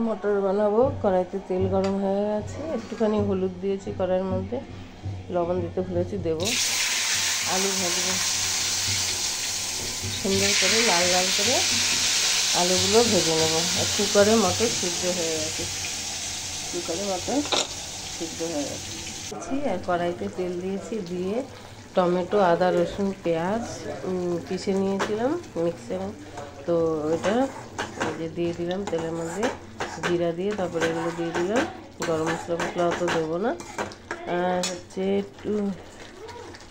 মটর বানাবো। কড়াইতে তেল গরম হয়ে গেছে, একটুখানি হলুদ দিয়েছি কড়াইয়ের মধ্যে, লবণ দিতে ভুলেছি, দেবো। আলু ভাজবো সুন্দর করে, লাল লাল করে আলুগুলো ভেজে নেব। আর কুকারে মটর সিদ্ধ হয়ে গেছে, কুকারে মটর সিদ্ধ হয়ে গেছে। আর কড়াইতে তেল দিয়েছি, দিয়ে টমেটো, আদা, রসুন, পেঁয়াজ পিষে নিয়েছিলাম মিক্সারে, তো ওইটা যে দিয়ে দিলাম তেলের মধ্যে, জিরা দিয়ে তারপরে এগুলো দিয়ে দিলাম। গরম মশলা ফসলা অত দেবো না, আর হচ্ছে একটু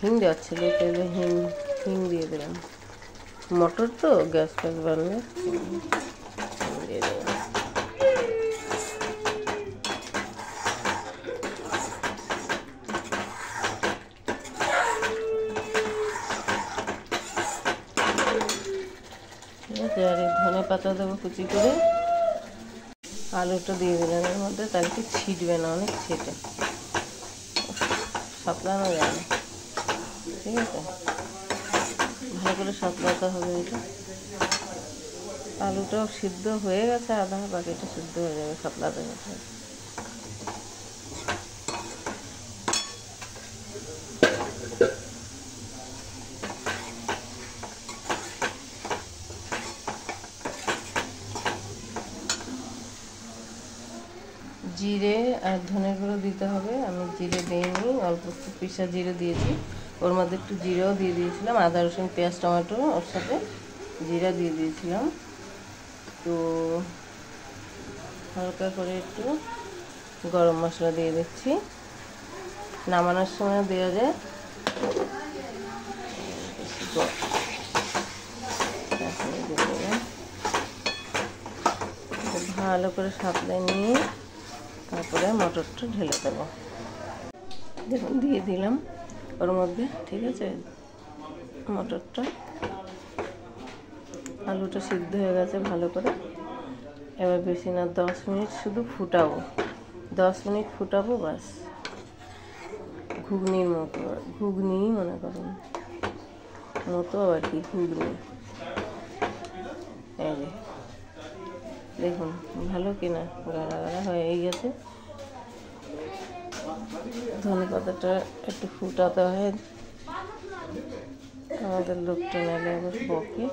হিং দেওয়ার ছিল, তেলে হিং দিয়ে দিলাম। মটর তো গ্যাস ফ্যাস বানলে দিয়ে দেবো। আর ধনে পাতা দেবো কুচি করে। আলুটা দিয়ে দিলাম এর মধ্যে, তাহলে কি ছিটবে না, অনেক ছেটে সাঁতলানো যায় না। ঠিক আছে, ভালো করে সাঁতলাতে হবে এটা। আলুটাও সিদ্ধ হয়ে গেছে আধা, বাকিটা সিদ্ধ হয়ে যাবে সাঁতলাতে গেছে। জিরে আর ধনের গুঁড়ো দিতে হবে। আমি জিরে দিইনি, অল্প একটু পিসা জিরে দিয়েছি। ওর মধ্যে একটু জিরেও দিয়ে দিয়েছিলাম, আদা রসুন পেঁয়াজ টমেটো ওর সাথে জিরা দিয়ে দিয়েছিলাম। তো হালকা করে একটু গরম মশলা দিয়ে দিচ্ছি, নামানোর সময় দেওয়া যায়। ভালো করে সাঁতলে নিয়ে তারপরে মটরটা ঢেলে দেবো। দেখুন দিয়ে দিলাম ওর মধ্যে, ঠিক আছে মটরটা। আলুটা সিদ্ধ হয়ে গেছে ভালো করে। এবার বেশি না, 10 মিনিট শুধু ফুটাবো, 10 মিনিট ফুটাবো বাস। ঘুগনির মতো, ঘুগনি মনে করুন মতো আর কি, ঘুগনি। এই যে দেখুন ভালো কিনা গাঢ়া গাঢ়া হয়ে গেছে। ধনে পাতাটা একটু ফুটাতে হয়, আমাদের লোকটা নাহলে আবার বকে,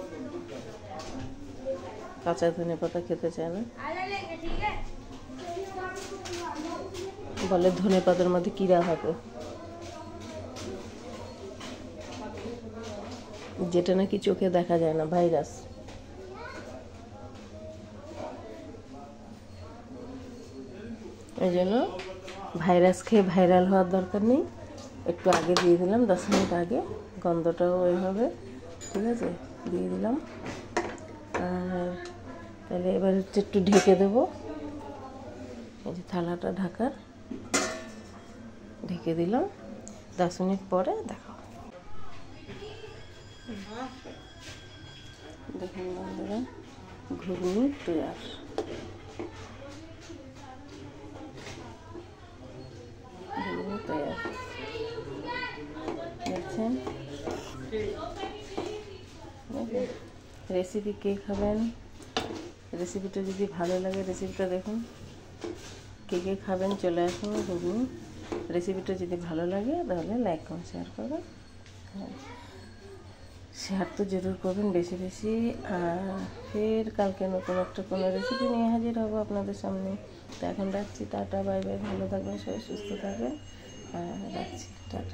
কাঁচা ধনে পাতা খেতে চায় না, বলে ধনে পাতার মধ্যে কিরা হবে, যেটা নাকি চোখে দেখা যায় না, ভাইরাস। এই জন্য ভাইরাস খেয়ে ভাইরাল হওয়ার দরকার নেই, একটু আগে দিয়ে দিলাম, 10 মিনিট আগে, গন্ধটাও ওইভাবে। ঠিক আছে, দিয়ে দিলাম। আর তাহলে এবার হচ্ছে একটু ঢেকে দেবো, এই যে থালাটা ঢাকার, ঢেকে দিলাম। 10 মিনিট পরে দেখো। দেখুন বন্ধুরা, ঘুগনি তৈয়ার। দেখছেন রেসিপি কে খাবেন, রেসিপিটা যদি ভালো লাগে রেসিপিটা দেখুন, কে কে খাবেন চলে আসুন ঘুগনি। রেসিপিটা যদি ভালো লাগে তাহলে লাইক কমেন্ট শেয়ার করবেন, শেয়ার তো জরুর করবেন বেশি বেশি। আর ফের কালকে নতুন একটা কোনো রেসিপি নিয়ে হাজির হবো আপনাদের সামনে। তো এখন রাখছি, টাটা বাই বাই, ভালো থাকবেন সবাই, সুস্থ থাকবেন, রাখছি টাটা।